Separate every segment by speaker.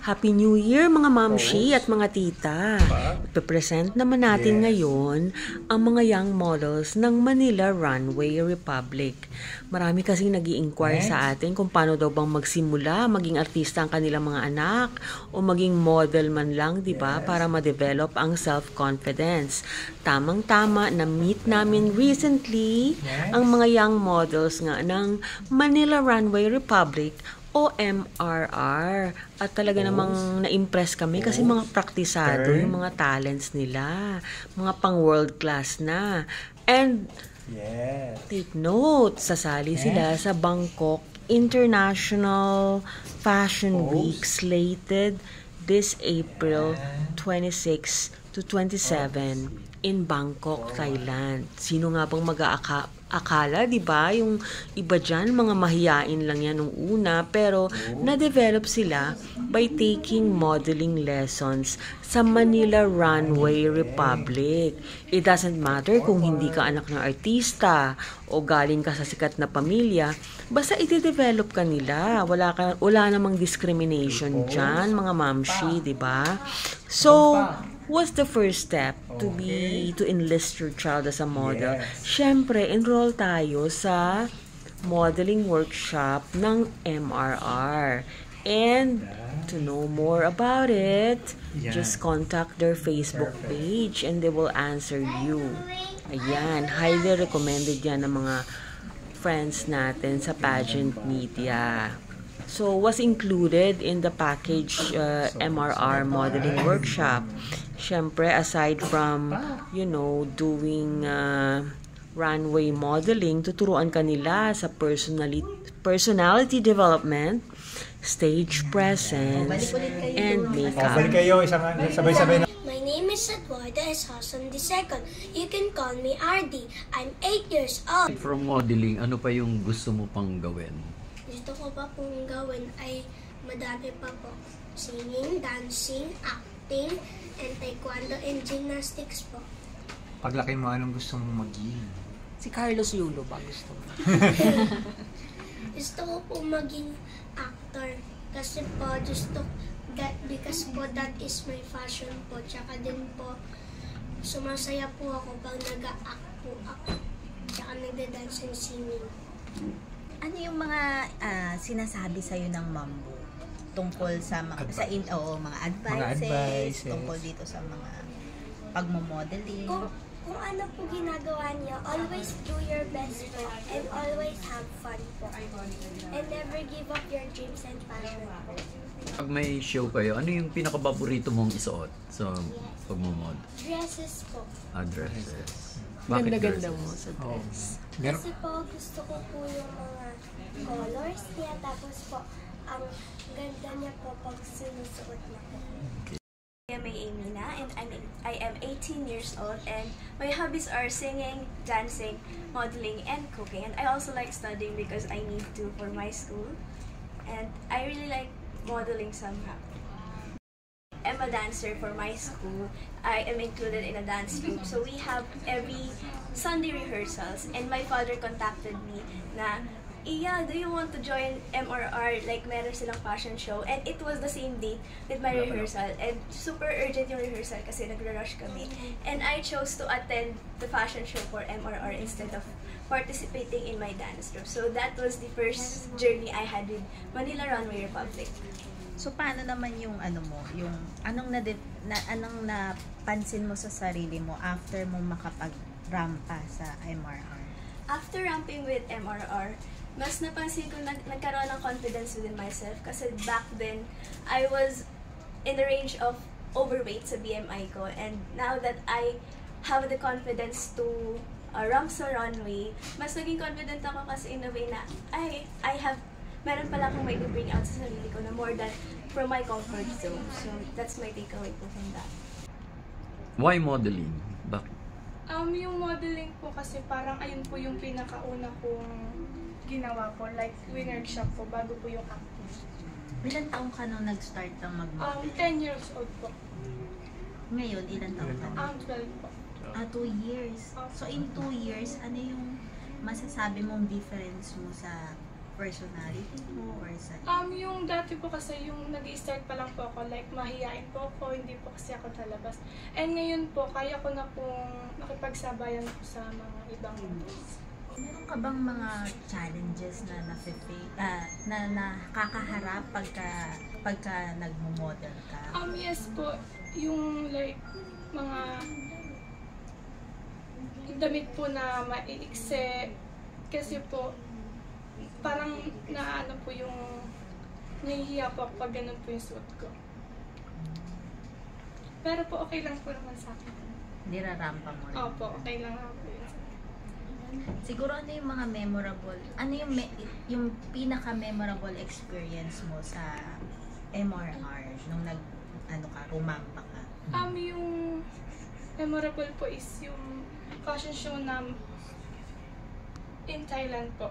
Speaker 1: Happy New Year mga mamshi at mga tita! Ipipresent naman natin ngayon ang mga young models ng Manila Runway Republic. Marami kasing nag-i-inquire sa atin kung paano daw bang magsimula, maging artista ang kanilang mga anak o maging model man lang, di ba, para ma-develop ang self-confidence. Tamang-tama na meet namin recently ang mga young models nga ng Manila Runway Republic o MRR. At talaga namang na-impress kami kasi mga praktisado yung mga talents nila. Mga pang world class na. And take note, sasali sila sa Bangkok International Fashion Week slated this April 26 to 27 in Bangkok, Thailand. Sino nga bang akala, di ba? Yung iba dyan, mga mahiyain lang yan nung una, pero na-develop sila by taking modeling lessons sa Manila Runway Republic. It doesn't matter kung hindi ka anak ng artista o galing ka sa sikat na pamilya, basta ide-develop ka nila. Wala namang discrimination dyan, mga mamshi, di ba? So, what's the first step to enlist your child as a model? Syempre, enroll tayo sa modeling workshop ng MRR. And to know more about it, just contact their Facebook page and they will answer you. Ayan, highly recommended yan ng mga friends natin sa pageant media. So, what's included in the package MRR modeling workshop? Syempre, aside from, doing runway modeling, tuturuan ka nila sa personality development, stage presence, and makeup.
Speaker 2: My name is Eduardo S. Hassan II. You can call me RD. I'm 8 years old.
Speaker 3: From modeling, ano pa yung gusto mo pang gawin?
Speaker 2: Gusto ko pa pong gawin ay madami pa po. Singing, dancing, acting, and taekwondo and gymnastics po.
Speaker 4: Paglaki mo, anong gusto mong maging?
Speaker 1: Si Carlos Yulo ba gusto mo?
Speaker 2: Gusto ko po maging actor. Kasi po, because po that is my fashion po. Tsaka din po, sumasaya po ako pag nag-act po ako. Tsaka nagda-dance and singing.
Speaker 5: Ano yung mga sinasabi sa'yo ng mom mo tungkol sa mga advices, tungkol dito sa mga pagmo-modeling?
Speaker 2: Kung ano po ginagawa niyo, always do your best po and always have fun po. And never give up your dreams and passion po.
Speaker 3: Pag may show kayo, ano yung pinaka-paborito mong isuot sa pagmo-mod?
Speaker 2: Dresses po.
Speaker 3: Dresses. Bakit
Speaker 1: Ganda-ganda
Speaker 3: dresses?
Speaker 1: mo sa dress.
Speaker 2: Kasi po gusto ko po yung mga colors niya, tapos po ang ganda niya po pag sinusuot na po.
Speaker 6: I am Amina and I am 18 years old and my hobbies are singing, dancing, modeling, and cooking. And I also like studying because I need to for my school. And I really like modeling somehow. I'm a dancer for my school. I am included in a dance group. So we have every Sunday rehearsals and my father contacted me na, Iya, do you want to join MRR? Like, meron silang fashion show. And it was the same date with my rehearsal. And super urgent yung rehearsal kasi nagre-rush kami. And I chose to attend the fashion show for MRR instead of participating in my dance group. So that was the first journey I had with Manila Runway Republic.
Speaker 5: So paano naman yung anong napansin mo sa sarili mo after mo makapag-rampa sa MRR?
Speaker 6: After ramping with MRR, mas napansin ko nagkaroon ng confidence within myself kasi back then, I was in the range of overweight sa BMI ko, and now that I have the confidence to ramp sa runway, mas naging confident ako kasi in a way na meron pala akong may bring out sa sarili ko na more than from my comfort zone. So that's my takeaway po from that.
Speaker 3: Why modeling? Bakit?
Speaker 7: Yung modeling po kasi parang ayun po yung pinakauna kong ginawa po, like winnership po bago po yung acting.
Speaker 5: Ilan taong ka nung nag-start ng mag-model?
Speaker 7: 10 years old po.
Speaker 5: Ngayon, ilan taong ka na?
Speaker 7: 12 po.
Speaker 5: 2 years. So in 2 years, ano yung masasabi mong difference mo sa personality mo or sa...
Speaker 7: Yung dati po kasi yung nag-i-start pa lang po ako, like mahihain po ako, hindi po kasi ako talabas. And ngayon po, kaya ko na pong makipagsabayan po sa mga ibang models.
Speaker 5: Meron ka bang mga challenges na na nakakaharap pagka nagmo-model ka?
Speaker 7: Yes po, yung like mga damit po na maiikse kasi po parang naano po yung nahihiya po ako pag ganun po yung suot ko. Pero po okay lang po naman sa akin.
Speaker 5: Nirarampa mo rin?
Speaker 7: Opo, okay lang ako yun.
Speaker 5: Siguro ano yung mga memorable, ano yung pinaka-memorable experience mo sa MRR nung rumampa ka?
Speaker 7: Yung memorable po is yung fashion show na in Thailand po.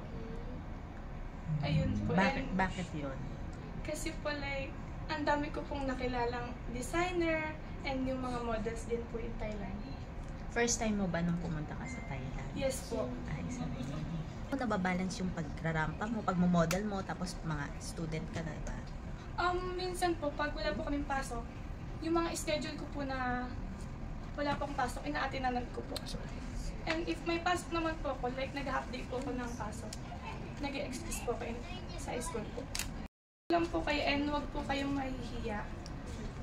Speaker 7: Ayun po.
Speaker 5: Bakit yun?
Speaker 7: Kasi po like, ang dami ko pong nakilalang designer and yung mga models din po in Thailand.
Speaker 5: First time mo ba nung pumunta ka sa Thailand?
Speaker 7: Yes po.
Speaker 5: Ay, sorry. Kung nababalance yung pagrarampa mo, pagmo-model mo, tapos mga student ka na ba?
Speaker 7: Minsan po, pag wala po kaming pasok, yung mga schedule ko po na wala pong pasok, ina-attinanan ko po. And if may pasok naman po ako, like nag-half day po ako ng pasok, nag-excuse po kayo sa school po. Lang po kayo and huwag po kayong mahihiya.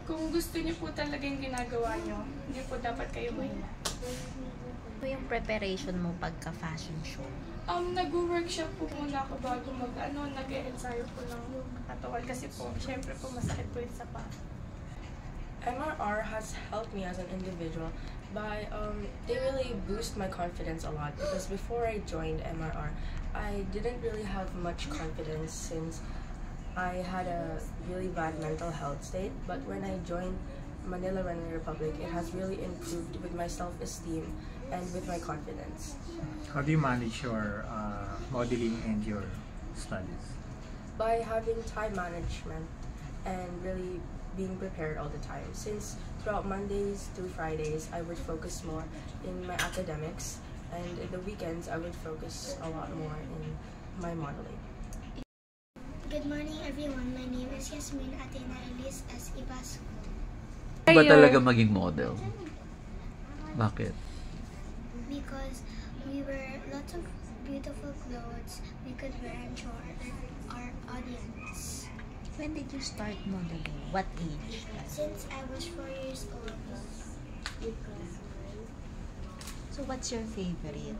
Speaker 7: Kung gusto niyo po talaga yung ginagawa niyo, hindi po dapat kayo mahihiya.
Speaker 5: Ano yung preparation mo pagka-fashion show?
Speaker 7: Nag-workshop po muna ako bago nag-ensayo po ng katawan kasi po, syempre po masakit po yun sa paa.
Speaker 8: MRR has helped me as an individual by they really boost my confidence a lot because before I joined MRR, I didn't really have much confidence since I had a really bad mental health state. But when I joined Manila Runway Republic, it has really improved with my self-esteem and with my confidence.
Speaker 4: How do you manage your modeling and your studies?
Speaker 8: By having time management and really being prepared all the time. Since throughout Mondays to Fridays, I would focus more in my academics, and in the weekends, I would focus a lot more in my modeling.
Speaker 2: Good morning everyone, my name is Yasmin Athena Elise S. Ibasco.
Speaker 3: Ba talaga maging model? Bakit?
Speaker 2: Because we wear lots of beautiful clothes we could wear and show our audience.
Speaker 5: When did you start modeling? What age?
Speaker 2: Since I was 4 years old.
Speaker 5: So what's your favorite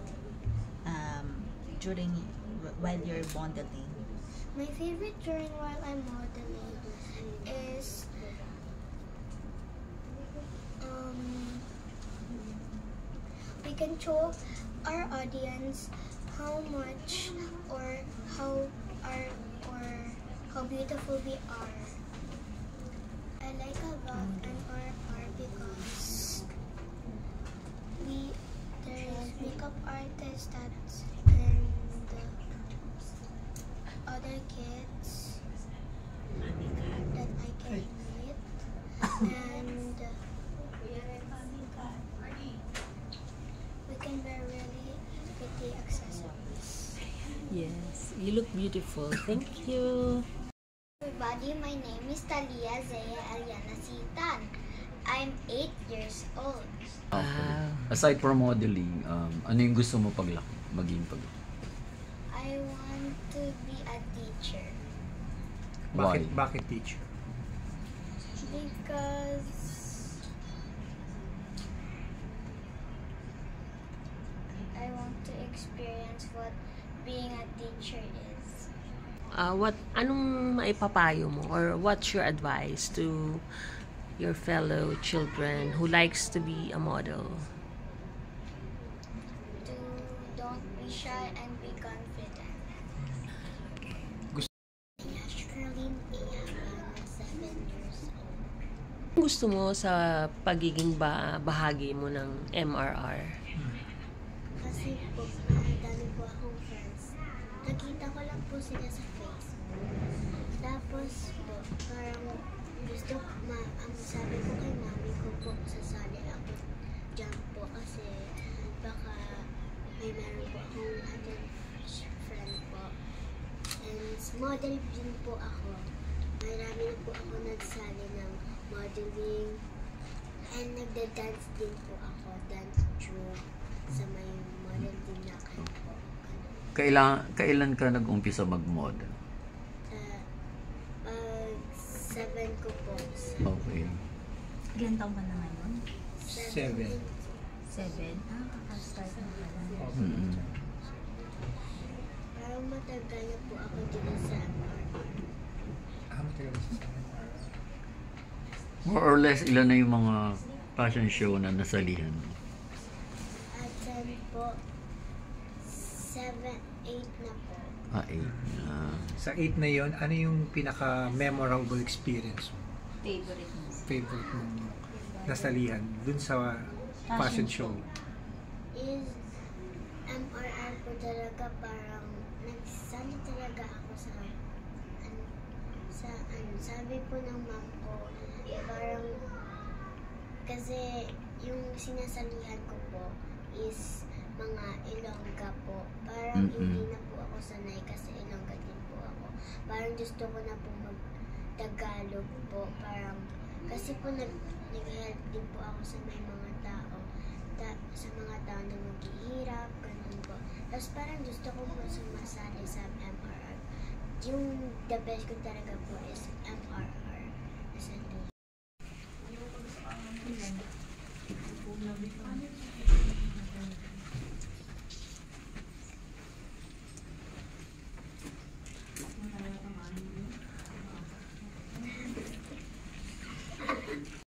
Speaker 5: while you're modeling?
Speaker 2: My favorite during while I'm modeling is we can show our audience how much or how beautiful we are. I like about MRR because there is makeup artists and other kids that I can meet, and we can wear really pretty accessories.
Speaker 1: Yes, you look beautiful. Thank you.
Speaker 2: Everybody, my name is Talia Zaya Eliana Sitan. I'm 8 years old.
Speaker 3: Okay. Aside from modeling, ano yung gusto mo maging paglaki?
Speaker 2: I want to be a teacher
Speaker 3: Why?
Speaker 4: Bakit teacher?
Speaker 2: because I want to experience what being a teacher is.
Speaker 1: Anong maipapayo mo or what's your advice to your fellow children who likes to be a model?
Speaker 2: To don't be shy and be confident. Shirlene Iyaman, 7 years old.
Speaker 1: Ano gusto mo sa pagiging bahagi mo ng MRR?
Speaker 2: Kasi po, dami po akong friends. Nakita ko lang po sila sa Facebook. Tapos po, parang gusto sabi ko kay mami ko po, sasali ako dyan po kasi baka may meron po akong other friend po. And nagmodel din po ako. Marami na po ako nagsali ng modeling. And nagda-dance din po ako. Dance troupe sa may model din na kayo po.
Speaker 3: Kailan ka nag-umpisa mag-model?
Speaker 2: 7 ko po.
Speaker 3: Okay.
Speaker 5: Ilan taon ka na ngayon?
Speaker 4: 7.
Speaker 5: 7? Kaka-start na pala.
Speaker 2: Parang matagal na po ako dito sa MRR.
Speaker 4: Matagal sa
Speaker 3: More or less, ilan na yung mga fashion show na nasalihan mo?
Speaker 2: At then po, 7, 8 na po.
Speaker 3: 8 na.
Speaker 4: Sa 8 na yon, ano yung pinaka-memorable experience mo?
Speaker 5: Favorite mo?
Speaker 4: Mong nasalihan dun sa fashion show?
Speaker 2: Is MRR po talaga parang nagsali talaga ako sa sabi po ng mom ko parang kasi yung sinasalihan ko po is mga Ilongga po. Parang hindi na po ako sanay kasi Ilongga din po ako. Parang gusto ko na po mag-Tagalog po. Parang kasi po nag-help din po ako sa may mga tao. Sa mga tao na maghihirap, ganun po. Tapos parang gusto ko po sumasali sa MRR. Yung the best ko talaga po is MRR. Nasali.